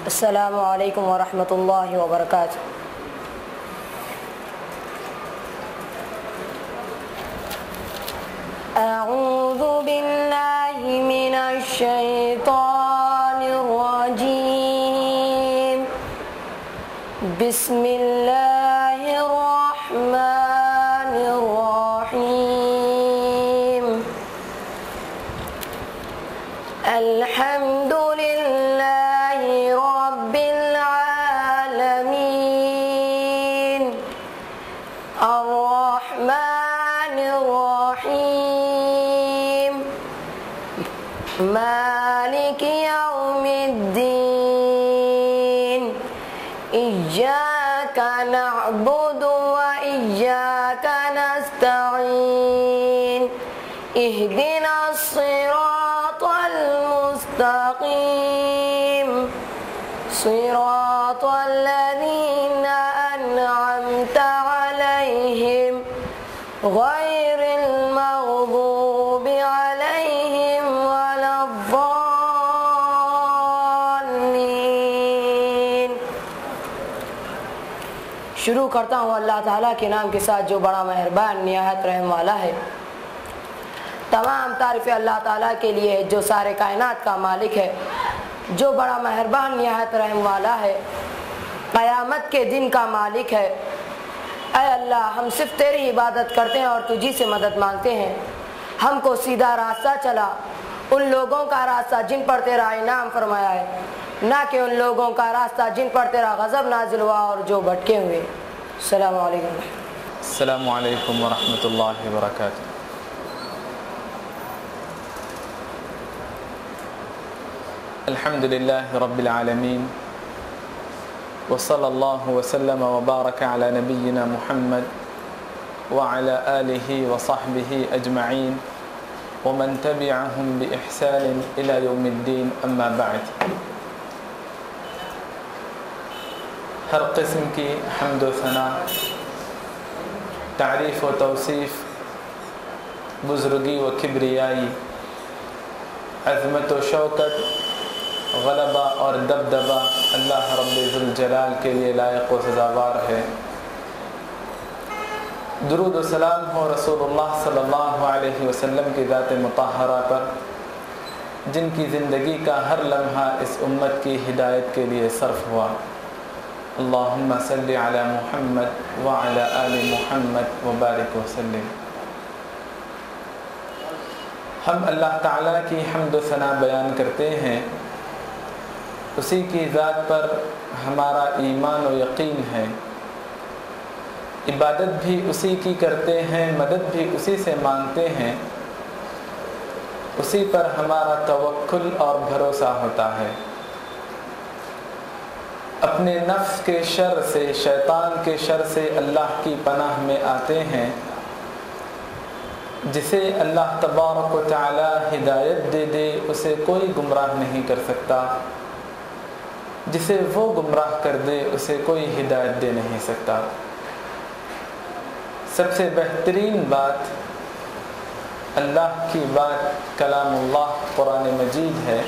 السلام علیکم ورحمۃ اللہ وبرکاتہ۔ اعوذ باللہ من الشیطان الرجیم، بسم اللہ الرحمن الرحیم، الحمد للہ رب العالمین، الرحمن الرحیم، مالک یوم الدین، ایاک نعبد وإیاک نستعین، اہدنا الصراط المستقیم، صراط الذین انعمت علیہم غیر المغضوب علیہم ولا الضالین۔ شروع کرتا ہوں اللہ تعالیٰ کے نام کے ساتھ جو بڑا مہربان نہایت رحم والا ہے۔ تمام تعریف اللہ تعالیٰ کے لیے ہے جو سارے کائنات کا مالک ہے، جو بڑا مہربان نہایت رحم والا ہے، قیامت کے دن کا مالک ہے۔ اے اللہ، ہم صرف تیری عبادت کرتے ہیں اور تجھی سے مدد مانگتے ہیں۔ ہم کو سیدھا راستہ چلا ان لوگوں کا راستہ جن پر تیرا انعام فرمایا ہے، نہ کہ ان لوگوں کا راستہ جن پر تیرا غضب نازل ہوا اور جو بھٹکے ہوئے۔ السلام علیکم۔ السلام علیکم ورحمۃ اللہ وبرکاتہ۔ الحمد للہ رب العالمین، وصلی اللہ وسلم وبارک علی نبینا محمد وعلى آلہ وصحبہ اجمعین ومن تبعهم بإحسان إلى یوم الدین، اما بعد۔ ہر قسم کی حمد و ثنا، تعریف و توصیف، بزرگی و کبریائی، عظمت و شوکت، غلبہ اور دبدبہ اللہ رب ذوالجلال کے لیے لائق و سزاوار ہے۔ درود و سلام ہو رسول اللہ صلی اللہ علیہ وسلم کی ذات مطہرہ پر، جن کی زندگی کا ہر لمحہ اس امت کی ہدایت کے لیے صرف ہوا۔ اللہم صلی علی محمد وعلی آل محمد وبارک وسلم۔ ہم اللہ تعالیٰ کی حمد و ثنا بیان کرتے ہیں، اسی کی ذات پر ہمارا ایمان و یقین ہے، عبادت بھی اسی کی کرتے ہیں، مدد بھی اسی سے مانگتے ہیں، اسی پر ہمارا توکل اور بھروسہ ہوتا ہے۔ اپنے نفس کے شر سے، شیطان کے شر سے اللہ کی پناہ میں آتے ہیں۔ جسے اللہ تبارک و تعالی ہدایت دے دے اسے کوئی گمراہ نہیں کر سکتا، جسے وہ گمراہ کر دے اسے کوئی ہدایت دے نہیں سکتا۔ سب سے بہترین بات اللہ کی بات کلام اللہ قرآن مجید ہے،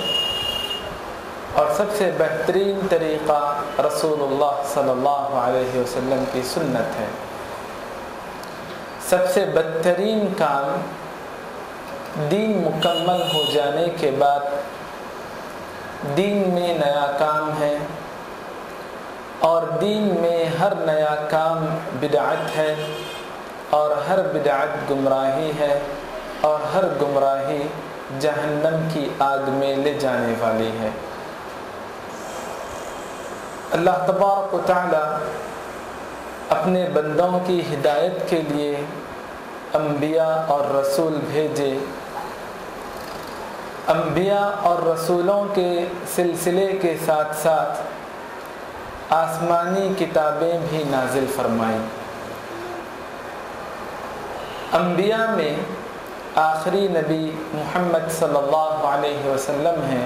اور سب سے بہترین طریقہ رسول اللہ صلی اللہ علیہ وسلم کی سنت ہے۔ سب سے بدترین کام دین مکمل ہو جانے کے بعد دین میں نیا کام ہے، اور دین میں ہر نیا کام بدعت ہے، اور ہر بدعت گمراہی ہے، اور ہر گمراہی جہنم کی آگ میں لے جانے والی ہے۔ اللہ تبارک و تعالی اپنے بندوں کی ہدایت کے لیے انبیاء اور رسول بھیجے، انبیاء اور رسولوں کے سلسلے کے ساتھ ساتھ آسمانی کتابیں بھی نازل فرمائیں۔ انبیاء میں آخری نبی محمد صلی اللہ علیہ وسلم ہیں،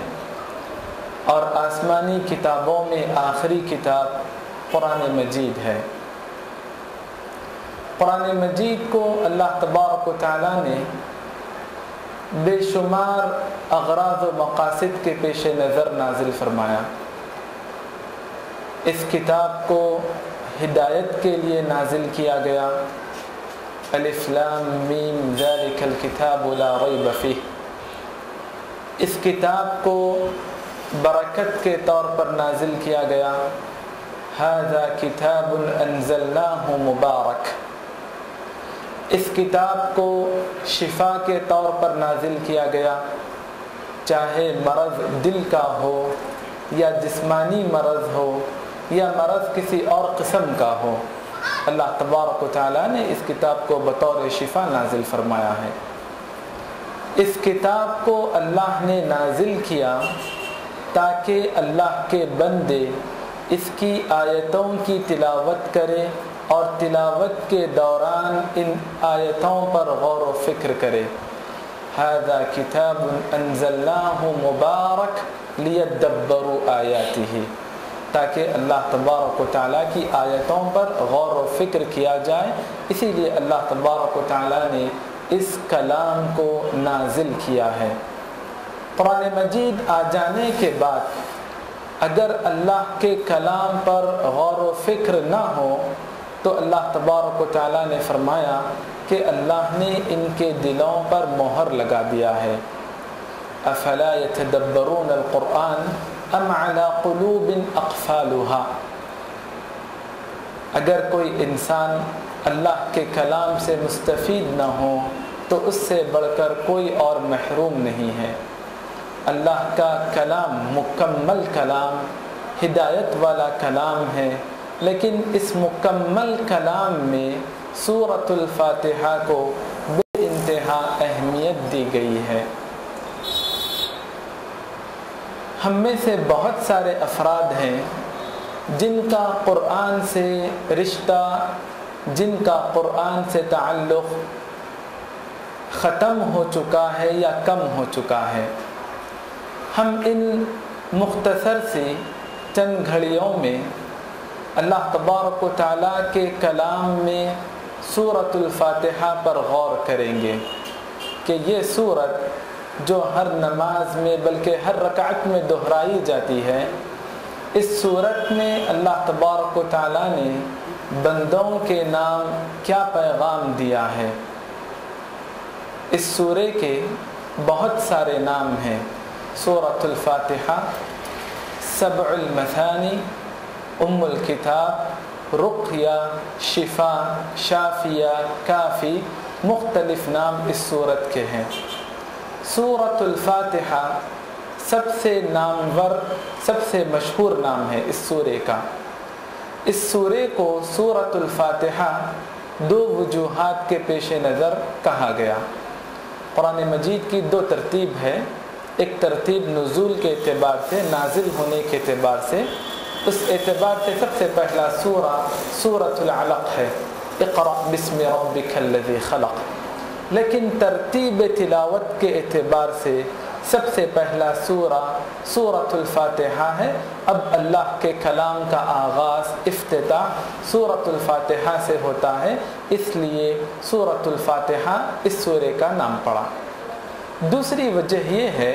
اور آسمانی کتابوں میں آخری کتاب قرآن مجید ہے۔ قرآن مجید کو اللہ تبارک و تعالیٰ نے بے شمار اغراض و مقاصد کے پیش نظر نازل فرمایا۔ اس کتاب کو ہدایت کے لیے نازل کیا گیا۔ الف لام میم ذالک الکتاب لا ریب فیہ۔ اس کتاب کو برکت کے طور پر نازل کیا گیا۔ ھذا کتاب انزلناہ مبارک۔ اس کتاب کو شفا کے طور پر نازل کیا گیا، چاہے مرض دل کا ہو یا جسمانی مرض ہو یا مرض کسی اور قسم کا ہو، اللہ تبارک و تعالیٰ نے اس کتاب کو بطور شفا نازل فرمایا ہے۔ اس کتاب کو اللہ نے نازل کیا تاکہ اللہ کے بندے اس کی آیتوں کی تلاوت کرے اور تلاوت کے دوران ان آیتوں پر غور و فکر کرے۔ ھذا کتاب انزلناہ مبارک لیدبروا آیاتہ، تاکہ اللہ تبارک و تعالیٰ کی آیتوں پر غور و فکر کیا جائے۔ اسی لیے اللہ تبارک و تعالیٰ نے اس کلام کو نازل کیا ہے۔ قرآن مجید آ جانے کے بعد اگر اللہ کے کلام پر غور و فکر نہ ہو تو اللہ تبارک و تعالیٰ نے فرمایا کہ اللہ نے ان کے دلوں پر مہر لگا دیا ہے۔ افلا یتدبرون القرآن ام علی قلوب اقفالها۔ اگر کوئی انسان اللہ کے کلام سے مستفید نہ ہو تو اس سے بڑھ کر کوئی اور محروم نہیں ہے۔ اللہ کا کلام مکمل کلام، ہدایت والا کلام ہے، لیکن اس مکمل کلام میں سورۃ الفاتحہ کو بے انتہا اہمیت دی گئی ہے۔ ہم میں سے بہت سارے افراد ہیں جن کا قرآن سے رشتہ، جن کا قرآن سے تعلق ختم ہو چکا ہے یا کم ہو چکا ہے۔ ہم ان مختصر سی چند گھڑیوں میں اللہ تبارک و تعالیٰ کے کلام میں سورۃ الفاتحہ پر غور کریں گے کہ یہ سورت جو ہر نماز میں بلکہ ہر رکعت میں دہرائی جاتی ہے، اس سورت میں اللہ تبارک و تعالیٰ نے بندوں کے نام کیا پیغام دیا ہے۔ اس سورے کے بہت سارے نام ہیں۔ سورۃ الفاتحہ، سبع المثانی، ام الکتاب، رقیہ، شفا، شافیہ، کافی، مختلف نام اس سورت کے ہیں۔ سورۃ الفاتحہ سب سے نامور، سب سے مشہور نام ہے اس سورے کا۔ اس سورے کو سورۃ الفاتحہ دو وجوہات کے پیش نظر کہا گیا۔ قرآن مجید کی دو ترتیب ہے، ایک ترتیب نزول کے اعتبار سے، نازل ہونے کے اعتبار سے، اس اعتبار سے سب سے پہلا سورہ سورۃ العلق ہے، اقرأ بسم ربک الذی خلق۔ لیکن ترتیب تلاوت کے اعتبار سے سب سے پہلا سورہ سورۃ الفاتحہ ہے۔ اب اللہ کے کلام کا آغاز، افتتاح سورۃ الفاتحہ سے ہوتا ہے، اس لیے سورۃ الفاتحہ اس سورے کا نام پڑا۔ دوسری وجہ یہ ہے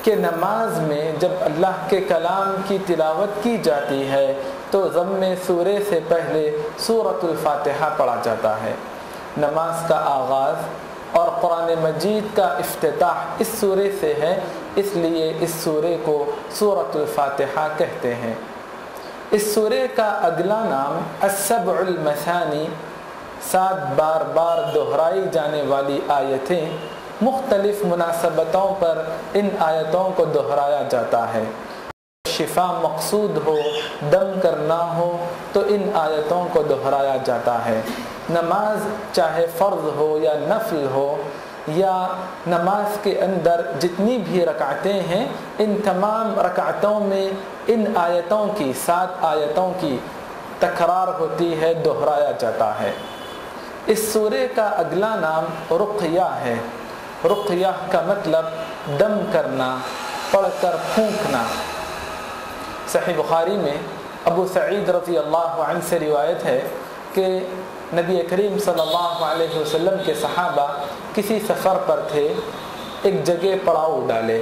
کہ نماز میں جب اللہ کے کلام کی تلاوت کی جاتی ہے تو ضم سورے سے پہلے سورۃ الفاتحہ پڑھا جاتا ہے۔ نماز کا آغاز اور قرآن مجید کا افتتاح اس سورے سے ہے، اس لیے اس سورے کو سورۃ الفاتحہ کہتے ہیں۔ اس سورے کا اگلا نام السبع المثانی، 7 بار بار دہرائی جانے والی آیتیں، مختلف مناسبتوں پر ان آیتوں کو دہرایا جاتا ہے۔ شفا مقصود ہو، دم کرنا ہو تو ان آیتوں کو دہرایا جاتا ہے۔ نماز چاہے فرض ہو یا نفل ہو، یا نماز کے اندر جتنی بھی رکعتیں ہیں، ان تمام رکعتوں میں ان آیتوں کی، 7 آیتوں کی تکرار ہوتی ہے، دہرایا جاتا ہے۔ اس سورے کا اگلا نام رقیہ ہے۔ رقیہ کا مطلب دم کرنا، پڑھ کر پھونکنا۔ صحیح بخاری میں ابو سعید رضی اللہ عنہ سے روایت ہے کہ نبی کریم صلی اللہ علیہ وسلم کے صحابہ کسی سفر پر تھے، ایک جگہ پڑاؤ ڈالے۔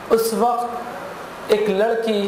اس وقت ایک لڑکی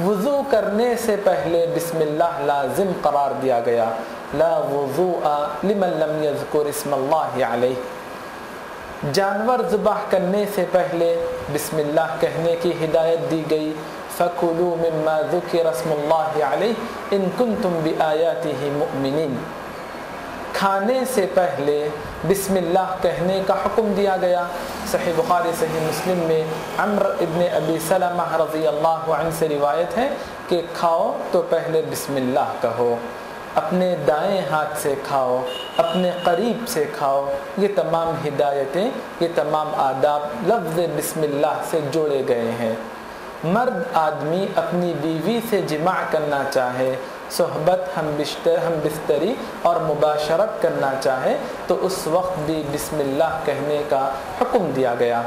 وضو کرنے سے پہلے بسم اللہ لازم قرار دیا گیا، لا وضوء لمن لم یذکر اسم اللہ علیہ۔ جانور ذبح کرنے سے پہلے بسم اللہ کہنے کی ہدایت دی گئی، فَكُلُوا مِمَّا ذُكِرَ اسْمُ اللَّهِ عَلَيْهِ إِن كُنتُم بِآيَاتِهِ مُؤْمِنِينَ۔ کھانے سے پہلے بسم اللہ کہنے کا حکم دیا گیا۔ صحیح بخاری صحیح مسلم میں عمرو ابن ابی سلمہ رضی اللہ عنہ سے روایت ہے کہ کھاؤ تو پہلے بسم اللہ کہو، اپنے دائیں ہاتھ سے کھاؤ، اپنے قریب سے کھاؤ۔ یہ تمام ہدایتیں، یہ تمام آداب لفظ بسم اللہ سے جوڑے گئے ہیں۔ مرد آدمی اپنی بیوی سے جماع کرنا چاہے، صحبت ہم بستری اور مباشرت کرنا چاہے تو اس وقت بھی بسم اللہ کہنے کا حکم دیا گیا۔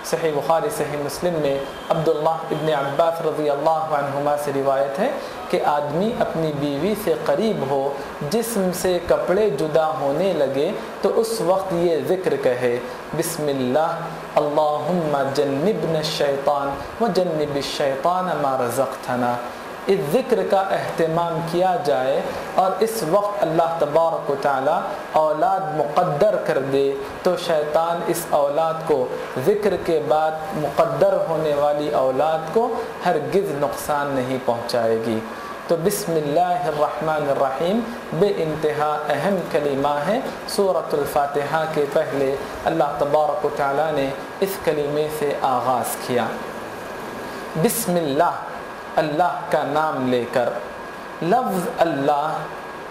صحیح بخاری صحیح مسلم میں عبداللہ ابن عباس رضی اللہ عنہما سے روایت ہے کہ آدمی اپنی بیوی سے قریب ہو، جسم سے کپڑے جدا ہونے لگے تو اس وقت یہ ذکر کہے، بسم اللہ اللہم جنبنا الشیطان وجنب الشیطان ما رزقتنا۔ اس ذکر کا اہتمام کیا جائے اور اس وقت اللہ تبارک و تعالی اولاد مقدر کر دے تو شیطان اس اولاد کو، ذکر کے بعد مقدر ہونے والی اولاد کو ہرگز نقصان نہیں پہنچائے گی۔ تو بسم اللہ الرحمن الرحیم بے انتہا اہم کلمہ ہے۔ سورۃ الفاتحہ کے پہلے اللہ تبارک و تعالی نے اس کلمے سے آغاز کیا۔ بسم اللہ، اللہ کا نام لے کر۔ لفظ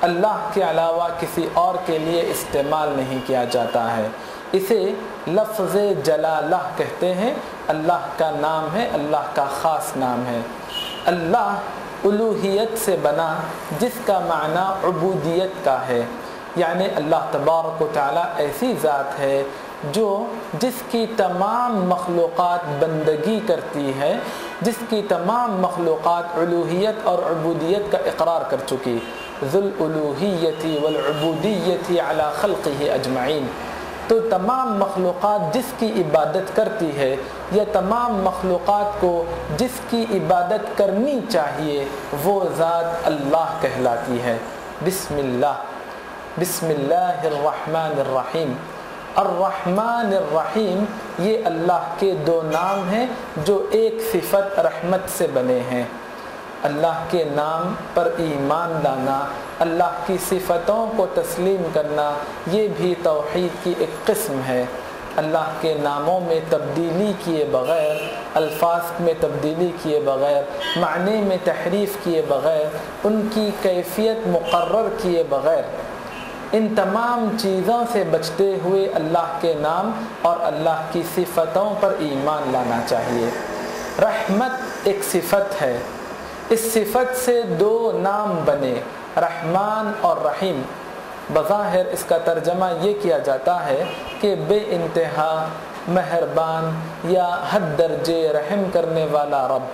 اللہ کے علاوہ کسی اور کے لیے استعمال نہیں کیا جاتا ہے، اسے لفظ جلالہ کہتے ہیں۔ اللہ کا نام ہے، اللہ کا خاص نام ہے۔ اللہ الوہیت سے بنا جس کا معنی عبودیت کا ہے، یعنی اللہ تبارک و تعالی ایسی ذات ہے جس کی تمام مخلوقات بندگی کرتی ہے، جس کی تمام مخلوقات الوہیت اور عبودیت کا اقرار کر چکی، ذو الالوہیت والعبودیت علی خلقہ اجمعین۔ تو تمام مخلوقات جس کی عبادت کرتی ہے یا تمام مخلوقات کو جس کی عبادت کرنی چاہیے وہ ذات اللہ کہلاتی ہے۔ بسم اللہ، بسم اللہ الرحمن الرحیم۔ الرحمن الرحیم یہ اللہ کے دو نام ہیں جو ایک صفت رحمت سے بنے ہیں۔ اللہ کے نام پر ایمان لانا، اللہ کی صفتوں کو تسلیم کرنا، یہ بھی توحید کی ایک قسم ہے۔ اللہ کے ناموں میں تبدیلی کیے بغیر، الفاظ میں تبدیلی کیے بغیر، معنی میں تحریف کیے بغیر، ان کی کیفیت مقرر کیے بغیر، ان تمام چیزوں سے بچتے ہوئے اللہ کے نام اور اللہ کی صفتوں پر ایمان لانا چاہیے۔ رحمت ایک صفت ہے، اس صفت سے دو نام بنے، رحمان اور رحیم۔ بظاہر اس کا ترجمہ یہ کیا جاتا ہے کہ بے انتہا مہربان یا حد درجے رحم کرنے والا رب،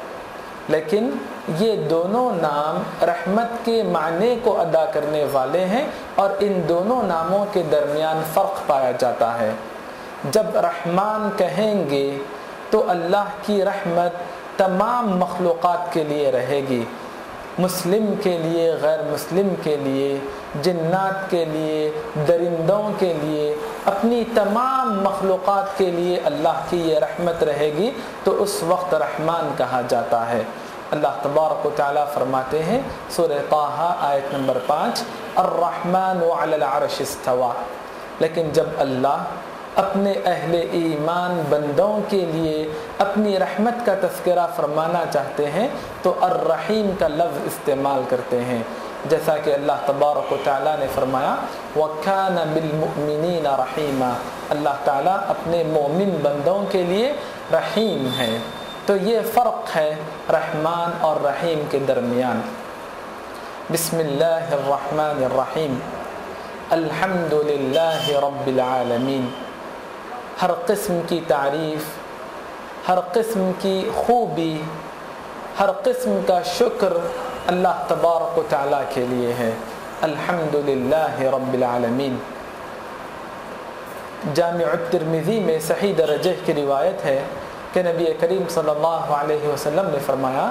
لیکن یہ دونوں نام رحمت کے معنی کو ادا کرنے والے ہیں اور ان دونوں ناموں کے درمیان فرق پایا جاتا ہے۔ جب رحمان کہیں گے تو اللہ کی رحمت تمام مخلوقات کے لیے رہے گی، مسلم کے لیے، غیر مسلم کے لیے، جنات کے لیے، درندوں کے لیے، اپنی تمام مخلوقات کے لیے اللہ کی یہ رحمت رہے گی تو اس وقت رحمان کہا جاتا ہے۔ اللہ تبارک و تعالیٰ فرماتے ہیں سورہ طٰہٰ آیت نمبر 5، الرحمن علی العرش استویٰ۔ لیکن جب اللہ اپنے اہل ایمان بندوں کے لیے اپنی رحمت کا تذکرہ فرمانا چاہتے ہیں تو الرحیم کا لفظ استعمال کرتے ہیں، جیسا کہ اللہ تبارک و تعالیٰ نے فرمایا وَكَانَ بِالْمُؤْمِنِينَ رَحِيمًا، اللہ تعالیٰ اپنے مومن بندوں کے لیے رحیم ہے۔ تو یہ فرق ہے رحمان اور رحیم کے درمیان۔ بسم اللہ الرحمن الرحیم، الحمد للہ رب العالمین۔ ہر قسم کی تعریف، ہر قسم کی خوبی، ہر قسم کا شکر اللہ تبارک و تعالیٰ کے لیے ہے۔ الحمد للہ رب العالمین۔ جامع الترمذی میں صحیح درجے کی روایت ہے کہ نبی کریم صلی اللہ علیہ وسلم نے فرمایا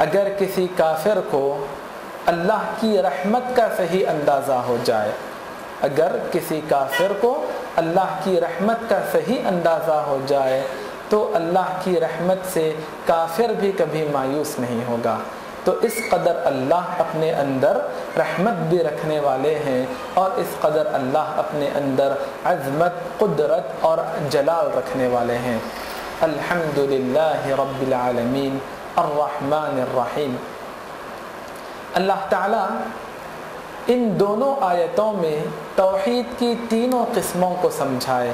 اگر کسی کافر کو اللہ کی رحمت کا صحیح اندازہ ہو جائے، اگر کسی کافر کو اللہ کی رحمت کا صحیح اندازہ ہو جائے تو اللہ کی رحمت سے کافر بھی کبھی مایوس نہیں ہوگا۔ تو اس قدر اللہ اپنے اندر رحمت بھی رکھنے والے ہیں، اور اس قدر اللہ اپنے اندر عظمت، قدرت اور جلال رکھنے والے ہیں۔ الحمدللہ رب العالمین الرحمن الرحیم۔ اللہ تعالیٰ ان دونوں آیتوں میں توحید کی تینوں قسموں کو سمجھائے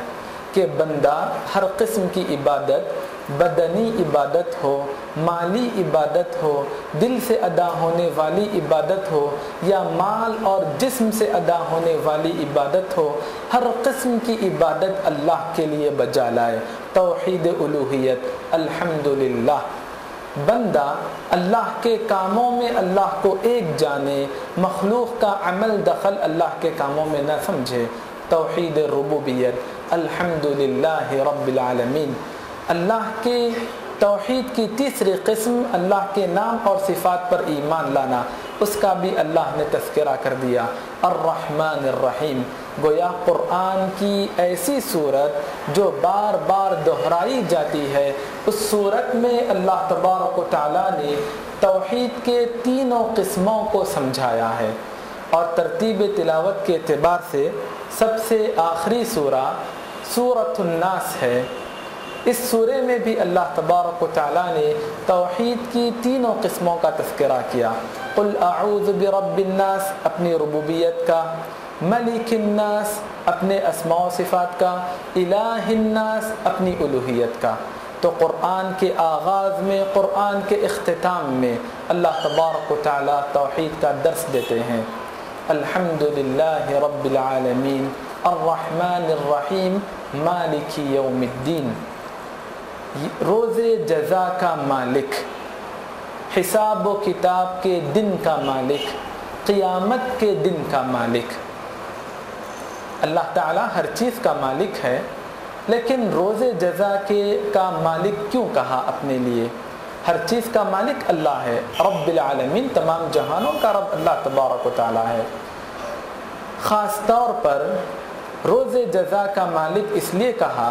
کہ بندہ ہر قسم کی عبادت، بدنی عبادت ہو، مالی عبادت ہو، دل سے ادا ہونے والی عبادت ہو یا مال اور جسم سے ادا ہونے والی عبادت ہو، ہر قسم کی عبادت اللہ کے لیے بجا لائے۔ توحید الوہیت، الحمدللہ۔ بندہ اللہ کے کاموں میں اللہ کو ایک جانے، مخلوق کا عمل دخل اللہ کے کاموں میں نہ سمجھے۔ توحید ربوبیت، الحمدللہ رب العالمین۔ اللہ کے توحید کی تیسری قسم اللہ کے نام اور صفات پر ایمان لانا، اس کا بھی اللہ نے تذکرہ کر دیا۔ الرحمن الرحیم، گویا قرآن کی ایسی صورت جو بار بار دہرائی جاتی ہے، اس صورت میں اللہ تبارک و تعالیٰ نے توحید کے تینوں قسموں کو سمجھایا ہے۔ اور ترتیب تلاوت کے اعتبار سے سب سے آخری سورہ سورۃ الناس ہے۔ اس سورے میں بھی اللہ تبارک و تعالیٰ نے توحید کی تینوں قسموں کا تذکرہ کیا۔ قل اعوذ برب الناس، اپنی ربوبیت کا، ملک الناس، اپنے اسماء و صفات کا، الہ الناس، اپنی الوہیت کا۔ تو قرآن کے آغاز میں، قرآن کے اختتام میں اللہ تبارک و تعالیٰ توحید کا درس دیتے ہیں۔ الحمدللہ رب العالمین الرحمن الرحیم مالک یوم الدین، روز جزا کا مالک، حساب و کتاب کے دن کا مالک، قیامت کے دن کا مالک۔ اللہ تعالیٰ ہر چیز کا مالک ہے، لیکن روز جزا کا مالک کیوں کہا اپنے لیے؟ ہر چیز کا مالک اللہ ہے، رب العالمین، تمام جہانوں کا رب اللہ تبارک و تعالیٰ ہے۔ خاص طور پر روز جزا کا مالک اس لیے کہا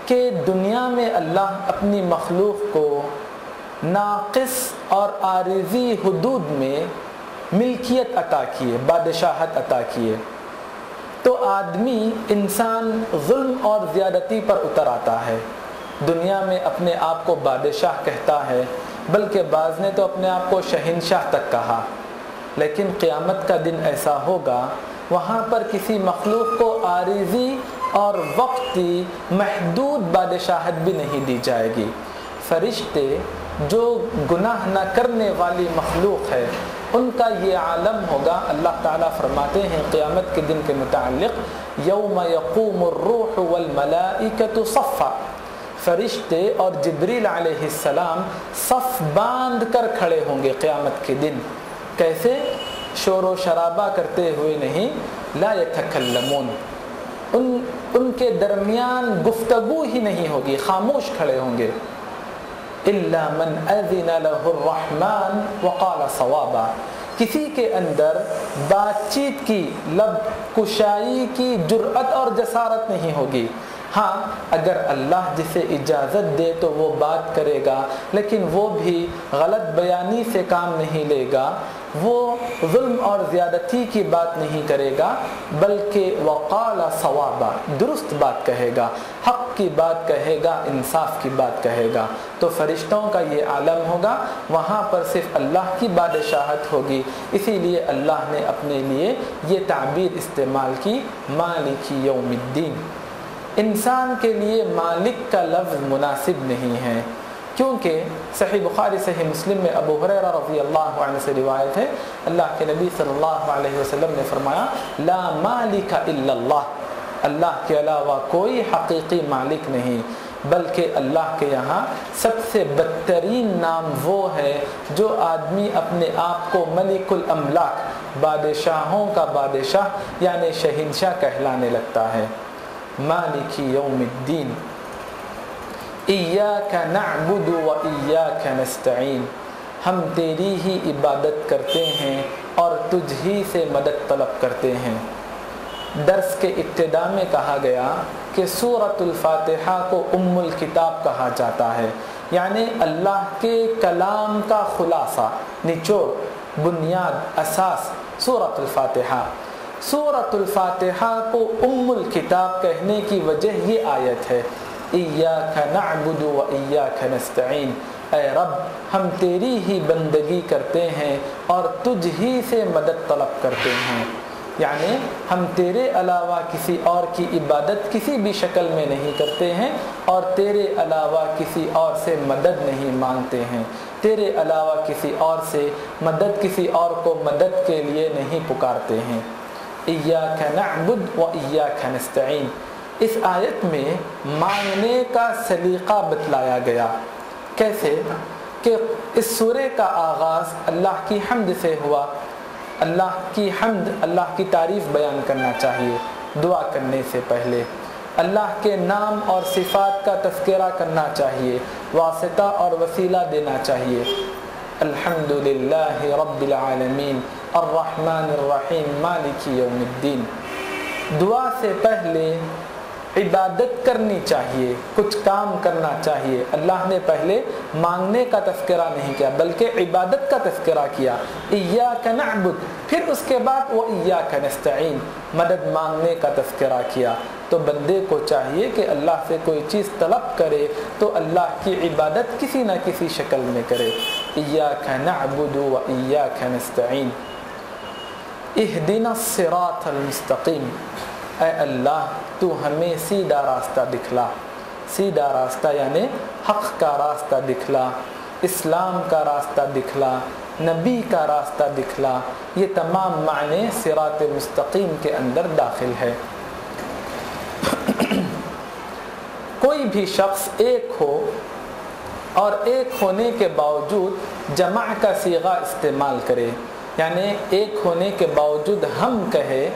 کہ دنیا میں اللہ اپنی مخلوق کو ناقص اور عارضی حدود میں ملکیت عطا کیے، بادشاہت عطا کیے۔ تو آدمی، انسان ظلم اور زیادتی پر اتر آتا ہے، دنیا میں اپنے آپ کو بادشاہ کہتا ہے، بلکہ بعض نے تو اپنے آپ کو شہنشاہ تک کہا۔ لیکن قیامت کا دن ایسا ہوگا، وہاں پر کسی مخلوق کو عارضی اور وقتی محدود بادشاہت بھی نہیں دی جائے گی۔ فرشتے جو گناہ نہ کرنے والی مخلوق ہے، ان کا یہ عالم ہوگا۔ اللہ تعالیٰ فرماتے ہیں قیامت کے دن کے متعلق، یوم یقوم الروح والملائکۃ صفا، فرشتے اور جبریل علیہ السلام صف باندھ کر کھڑے ہوں گے قیامت کے دن۔ کیسے؟ شور و شرابہ کرتے ہوئے نہیں، لا یتکلمون، ان کے درمیان گفتگو ہی نہیں ہوگی، خاموش کھڑے ہوں گے۔ الا من اذن له الرحمن وقال صوابا، کسی کے اندر بات چیت کی، لب کشائی کی جرأت اور جسارت نہیں ہوگی۔ ہاں، اگر اللہ جسے اجازت دے تو وہ بات کرے گا، لیکن وہ بھی غلط بیانی سے کام نہیں لے گا، وہ ظلم اور زیادتی کی بات نہیں کرے گا، بلکہ وقال صوابا، درست بات کہے گا، حق کی بات کہے گا، انصاف کی بات کہے گا۔ تو فرشتوں کا یہ عالم ہوگا، وہاں پر صرف اللہ کی بادشاہت ہوگی۔ اسی لیے اللہ نے اپنے لیے یہ تعبیر استعمال کی، مالک یوم الدین۔ انسان کے لیے مالک کا لفظ مناسب نہیں ہے، کیونکہ صحیح بخاری صحیح مسلم میں ابو ہریرہ رضی اللہ عنہ سے روایت ہے، اللہ کے نبی صلی اللہ علیہ وسلم نے فرمایا، لا مالک الا اللہ، اللہ کے علاوہ کوئی حقیقی مالک نہیں، بلکہ اللہ کے یہاں سب سے بدترین نام وہ ہے جو آدمی اپنے آپ کو ملک الاملاک، بادشاہوں کا بادشاہ یعنی شہنشاہ کہلانے لگتا ہے۔ مالک یوم الدین، ایاک نعبد و ایاک نستعین، ہم تیری ہی عبادت کرتے ہیں اور تجھ ہی سے مدد طلب کرتے ہیں۔ درس کے ابتدا میں کہا گیا کہ سورۃ الفاتحہ کو ام الکتاب کہا جاتا ہے، یعنی اللہ کے کلام کا خلاصہ، نچوڑ، بنیاد، اساس سورۃ الفاتحہ۔ سورۃ الفاتحہ کو ام الکتاب کہنے کی وجہ یہ آیت ہے، ایاک نعبد و ایاک نستعین، اے رب ہم تیری ہی بندگی کرتے ہیں اور تجھ ہی سے مدد طلب کرتے ہیں، یعنی ہم تیرے علاوہ کسی اور کی عبادت کسی بھی شکل میں نہیں کرتے ہیں اور تیرے علاوہ کسی اور سے مدد نہیں مانگتے ہیں، تیرے علاوہ کسی اور سے مدد، کسی اور کو مدد کے لیے نہیں پکارتے ہیں۔ ایاک نعبد و ایاک نستعین، اس آیت میں مانگنے کا سلیقہ بتلایا گیا۔ کیسے کہ اس سورے کا آغاز اللہ کی حمد سے ہوا، اللہ کی حمد، اللہ کی تعریف بیان کرنا چاہیے دعا کرنے سے پہلے، اللہ کے نام اور صفات کا تذکرہ کرنا چاہیے، واسطہ اور وسیلہ دینا چاہیے۔ الحمدللہ رب العالمین الرحمن الرحیم مالک یوم الدین۔ دعا سے پہلے عبادت کرنی چاہیے، کچھ کام کرنا چاہیے۔ اللہ نے پہلے مانگنے کا تذکرہ نہیں کیا بلکہ عبادت کا تذکرہ کیا، ایاک نعبد، پھر اس کے بعد وہ ایاک نستعین، مدد مانگنے کا تذکرہ کیا۔ تو بندے کو چاہیے کہ اللہ سے کوئی چیز طلب کرے تو اللہ کی عبادت کسی نہ کسی شکل میں کرے۔ ایاک نعبد و ایاک نستعین، اہدنا الصراط المستقیم، اے اللہ تو ہمیں سیدھا راستہ دکھلا۔ سیدھا راستہ یعنی حق کا راستہ دکھلا، اسلام کا راستہ دکھلا، نبی کا راستہ دکھلا، یہ تمام معنی صراط مستقیم کے اندر داخل ہے۔ کوئی بھی شخص ایک ہو اور ایک ہونے کے باوجود جمع کا صیغہ استعمال کرے، یعنی ایک ہونے کے باوجود ہم کہے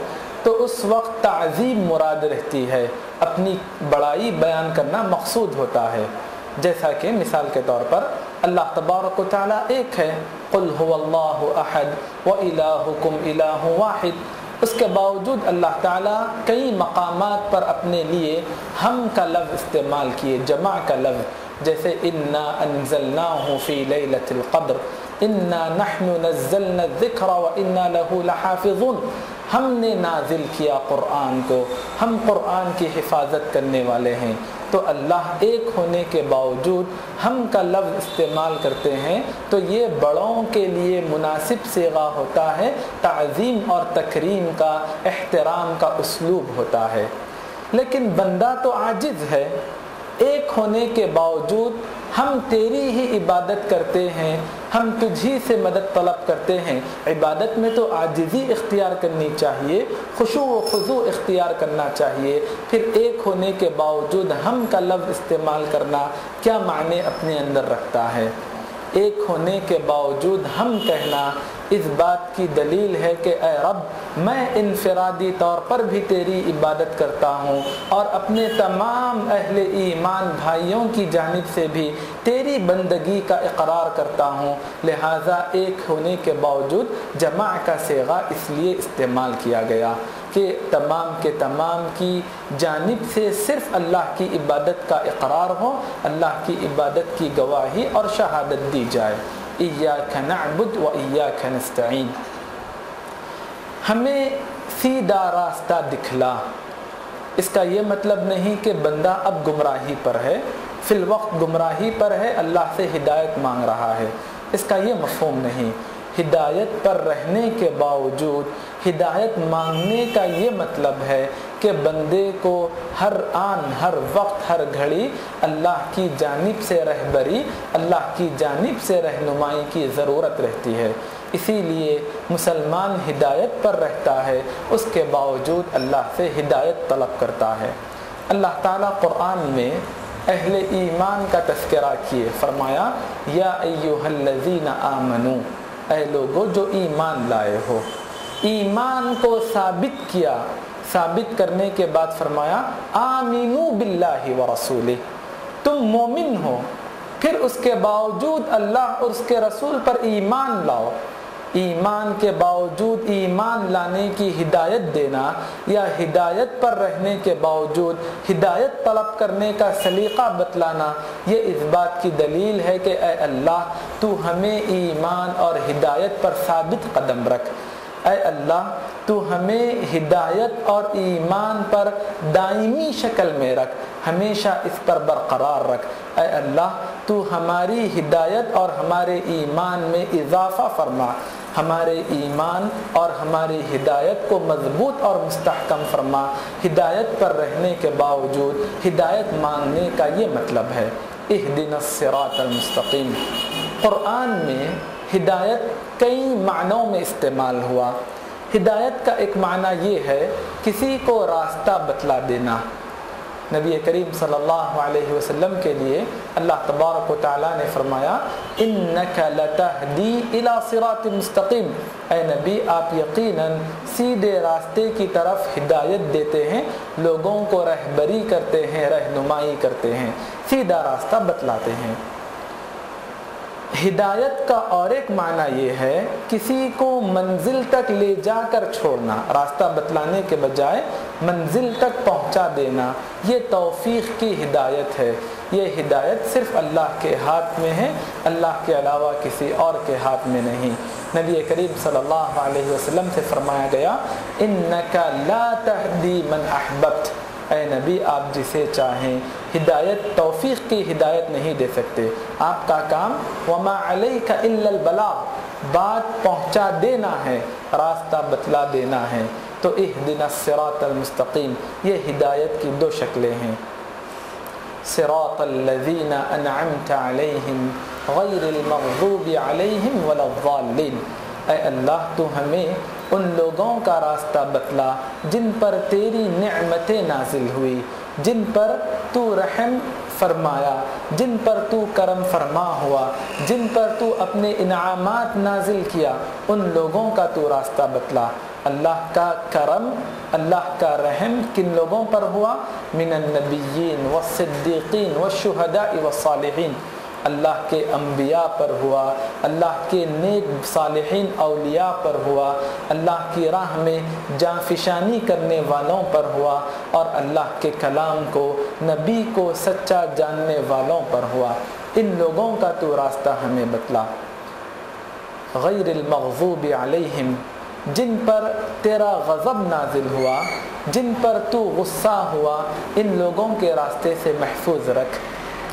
تو اس وقت تعظیم مراد رہتی ہے، اپنی بڑائی بیان کرنا مقصود ہوتا ہے۔ جیسا کہ مثال کے طور پر اللہ تبارک و تعالیٰ ایک ہے، قل هو اللہ احد وإلہکم الہ واحد، اس کے باوجود اللہ تعالیٰ کئی مقامات پر اپنے لیے ہم کا لفظ استعمال کیے، جمع کا لفظ، جیسے انا انزلناہ فی لیلۃ القدر، انا نحن نزلنا الذکر وانا لہ لحافظون، ہم نے نازل کیا قرآن کو، ہم قرآن کی حفاظت کرنے والے ہیں۔ تو اللہ ایک ہونے کے باوجود ہم کا لفظ استعمال کرتے ہیں تو یہ بڑوں کے لیے مناسب صیغہ ہوتا ہے، تعظیم اور تکریم کا، احترام کا اسلوب ہوتا ہے۔ لیکن بندہ تو عاجز ہے، ایک ہونے کے باوجود ہم تیری ہی عبادت کرتے ہیں، ہم تجھی سے مدد طلب کرتے ہیں۔ عبادت میں تو عاجزی اختیار کرنی چاہیے، خشوع و خضوع اختیار کرنا چاہیے، پھر ایک ہونے کے باوجود ہم کا لفظ استعمال کرنا کیا معنی اپنے اندر رکھتا ہے؟ ایک ہونے کے باوجود ہم کہنا اس بات کی دلیل ہے کہ اے رب میں انفرادی طور پر بھی تیری عبادت کرتا ہوں اور اپنے تمام اہل ایمان بھائیوں کی جانب سے بھی تیری بندگی کا اقرار کرتا ہوں، لہٰذا ایک ہونے کے باوجود جمع کا صیغہ اس لیے استعمال کیا گیا کہ تمام کے تمام کی جانب سے صرف اللہ کی عبادت کا اقرار ہو، اللہ کی عبادت کی گواہی اور شہادت دی جائے۔ ایاک نعبد و ایاک نستعین، ہمیں سیدھا راستہ دکھلا۔ اس کا یہ مطلب نہیں کہ بندہ اب گمراہی پر ہے، فی الوقت گمراہی پر ہے، اللہ سے ہدایت مانگ رہا ہے، اس کا یہ مفہوم نہیں۔ ہدایت پر رہنے کے باوجود ہدایت مانگنے کا یہ مطلب ہے کہ بندے کو ہر آن، ہر وقت، ہر گھڑی اللہ کی جانب سے رہبری، اللہ کی جانب سے رہنمائی کی ضرورت رہتی ہے۔ اسی لیے مسلمان ہدایت پر رہتا ہے، اس کے باوجود اللہ سے ہدایت طلب کرتا ہے۔ اللہ تعالیٰ قرآن میں اہل ایمان کا تذکرہ کیے، فرمایا یا ایھا الذین آمنو، اے لوگو جو ایمان لائے ہو۔ ایمان کو ثابت کیا، ثابت کرنے کے بعد فرمایا آمینو باللہ ورسولہ، تم مومن ہو، پھر اس کے باوجود اللہ اور اس کے رسول پر ایمان لاؤ، ایمان کے باوجود ایمان لانے کی ہدایت دینا یا ہدایت پر رہنے کے باوجود ہدایت طلب کرنے کا سلیقہ بتلانا، یہ اس بات کی دلیل ہے کہ اے اللہ تو ہمیں ایمان اور ہدایت پر ثابت قدم رکھ، اے اللہ تو ہمیں ہدایت اور ایمان پر دائمی شکل میں رکھ، ہمیشہ اس پر برقرار رکھ، اے اللہ تو ہماری ہدایت اور ہمارے ایمان میں اضافہ فرما، ہمارے ایمان اور ہماری ہدایت کو مضبوط اور مستحکم فرما۔ ہدایت پر رہنے کے باوجود ہدایت مانگنے کا یہ مطلب ہے۔ اہدنا الصراط المستقیم، قرآن میں ہدایت کئی معنوں میں استعمال ہوا۔ ہدایت کا ایک معنی یہ ہے کسی کو راستہ بتلا دینا۔ نبی کریم صلی اللہ علیہ وسلم کے لیے اللہ تبارک و تعالیٰ نے فرمایا انک لتہدی الی صراط مستقیم، اے نبی آپ یقیناً سیدھے راستے کی طرف ہدایت دیتے ہیں، لوگوں کو رہبری کرتے ہیں، رہنمائی کرتے ہیں، سیدھا راستہ بتلاتے ہیں۔ ہدایت کا اور ایک معنی یہ ہے کسی کو منزل تک لے جا کر چھوڑنا، راستہ بتلانے کے بجائے منزل تک پہنچا دینا، یہ توفیق کی ہدایت ہے۔ یہ ہدایت صرف اللہ کے ہاتھ میں ہے، اللہ کے علاوہ کسی اور کے ہاتھ میں نہیں۔ نبی کریم صلی اللہ علیہ وسلم سے فرمایا گیا انک لا تہدی من احببت، اے نبی آپ جسے چاہیں ہدایت، توفیق کی ہدایت نہیں دے سکتے، آپ کا کام وما علیک الا البلاغ، بات پہنچا دینا ہے، راستہ بتلا دینا ہے۔ تو اہدنا الصراط المستقیم، یہ ہدایت کی دو شکلیں ہیں۔ صراط الذین انعمت علیہم غیر المغضوب علیہم ولا الضالین، اے اللہ تو ہمیں ان لوگوں کا راستہ بتلا جن پر تیری نعمتیں نازل ہوئی، جن پر تو رحم فرمایا، جن پر تو کرم فرما ہوا، جن پر تو اپنے انعامات نازل کیا، ان لوگوں کا تو راستہ بتلا۔ اللہ کا کرم، اللہ کا رحم کن لوگوں پر ہوا؟ من النبیین والصدیقین والشہداء والصالحین، اللہ کے انبیاء پر ہوا، اللہ کے نیک صالحین اولیاء پر ہوا، اللہ کی راہ میں جانفشانی کرنے والوں پر ہوا، اور اللہ کے کلام کو، نبی کو سچا جاننے والوں پر ہوا۔ ان لوگوں کا تو راستہ ہمیں بتلا۔ غیر المغضوب علیہم، جن پر تیرا غضب نازل ہوا، جن پر تو غصہ ہوا، ان لوگوں کے راستے سے محفوظ رکھ۔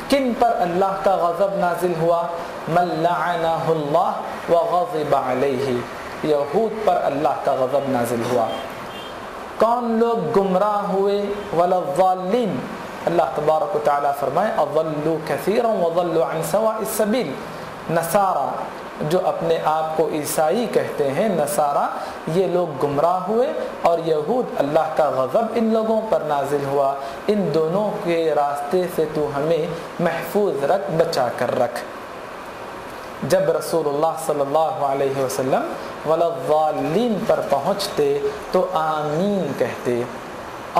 کن پر اللہ کا غضب نازل ہوا؟ من لعنہ اللہ وغضب علیہ، یہود پر اللہ کا غضب نازل ہوا۔ کون لوگ گمراہ ہوئے؟ ولا الضالین، اللہ تبارک و تعالیٰ فرمائے اضلوا کثیرا وضلوا عن سواء السبیل، نصارہ جو اپنے آپ کو عیسائی کہتے ہیں، نصارہ یہ لوگ گمراہ ہوئے، اور یہود اللہ کا غضب ان لوگوں پر نازل ہوا۔ ان دونوں کے راستے سے تو ہمیں محفوظ رکھ، بچا کر رکھ۔ جب رسول اللہ صلی اللہ علیہ وسلم ولا الضالین پر پہنچتے تو آمین کہتے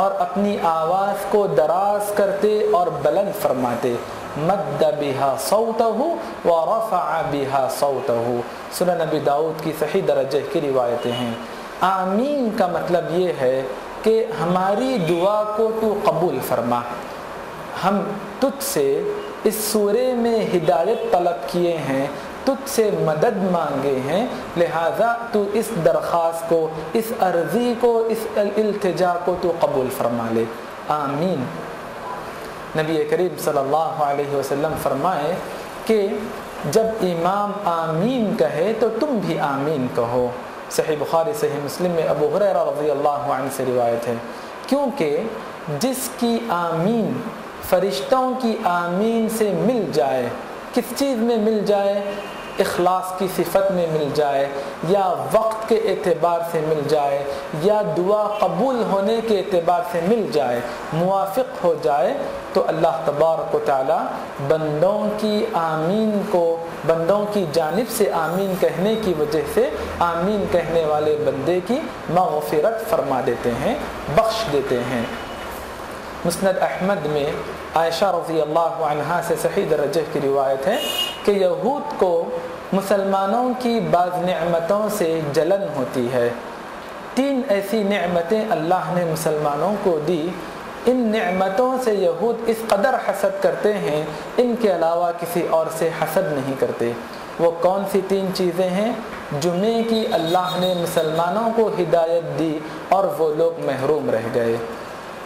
اور اپنی آواز کو دراز کرتے اور بلند فرماتے۔ مد بها صوته ورفع بها صوته، سنن نبی داؤد کی صحیح درجے کی روایتیں ہیں۔ آمین کا مطلب یہ ہے کہ ہماری دعا کو تو قبول فرما، ہم تجھ سے اس سورے میں ہدایت طلب کیے ہیں، تجھ سے مدد مانگے ہیں، لہذا تو اس درخواست کو، اس عرضی کو، اس التجا کو تو قبول فرما لے۔ آمین۔ نبی کریم صلی اللہ علیہ وسلم فرمائے کہ جب امام آمین کہے تو تم بھی آمین کہو۔ صحیح بخاری صحیح مسلم میں ابو ہریرہ رضی اللہ عنہ سے روایت ہے، کیونکہ جس کی آمین فرشتوں کی آمین سے مل جائے، کس چیز میں مل جائے؟ اخلاص کی صفت میں مل جائے، یا وقت کے اعتبار سے مل جائے، یا دعا قبول ہونے کے اعتبار سے مل جائے، موافق ہو جائے، تو اللہ تبارک و تعالی بندوں کی آمین کو، بندوں کی جانب سے آمین کہنے کی وجہ سے آمین کہنے والے بندے کی مغفرت فرما دیتے ہیں، بخش دیتے ہیں۔ مسند احمد میں عائشہ رضی اللہ عنہا سے صحیح درجے کی روایت ہے کہ یہود کو مسلمانوں کی بعض نعمتوں سے جلن ہوتی ہے. 3 ایسی نعمتیں اللہ نے مسلمانوں کو دی، ان نعمتوں سے یہود اس قدر حسد کرتے ہیں، ان کے علاوہ کسی اور سے حسد نہیں کرتے. وہ کون سی 3 چیزیں ہیں؟ جمعے کی اللہ نے مسلمانوں کو ہدایت دی اور وہ لوگ محروم رہ گئے.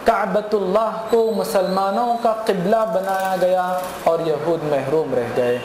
کعبۃ اللہ کو مسلمانوں کا قبلہ بنایا گیا اور یہود محروم رہ گئے.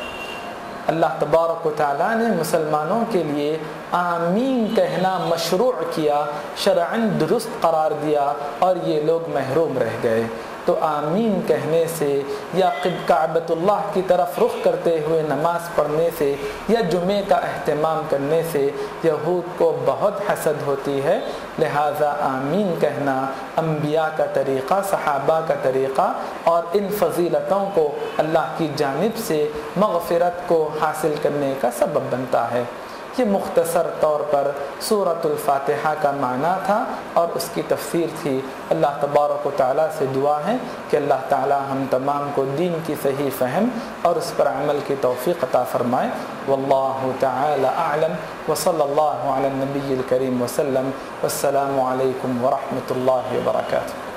اللہ تبارک و تعالیٰ نے مسلمانوں کے لیے آمین کہنا مشروع کیا، شرعاً درست قرار دیا اور یہ لوگ محروم رہ گئے. تو آمین کہنے سے یا کعبۃ اللہ کی طرف رخ کرتے ہوئے نماز پڑھنے سے یا جمعے کا اہتمام کرنے سے یہود کو بہت حسد ہوتی ہے. لہٰذا آمین کہنا انبیاء کا طریقہ، صحابہ کا طریقہ اور ان فضیلتوں کو اللہ کی جانب سے مغفرت کو حاصل کرنے کا سبب بنتا ہے. یہ مختصر طور پر سورۃ الفاتحہ کا معنی تھا اور اس کی تفسیر تھی. اللہ تبارک و تعالیٰ سے دعا ہے کہ اللہ تعالیٰ ہم تمام کو دین کی صحیح فہم اور اس پر عمل کی توفیق عطا فرمائے. واللہ تعالی اعلم وصلی اللہ علی النبی الکریم وسلم. والسلام علیکم ورحمۃ اللہ وبرکاتہ.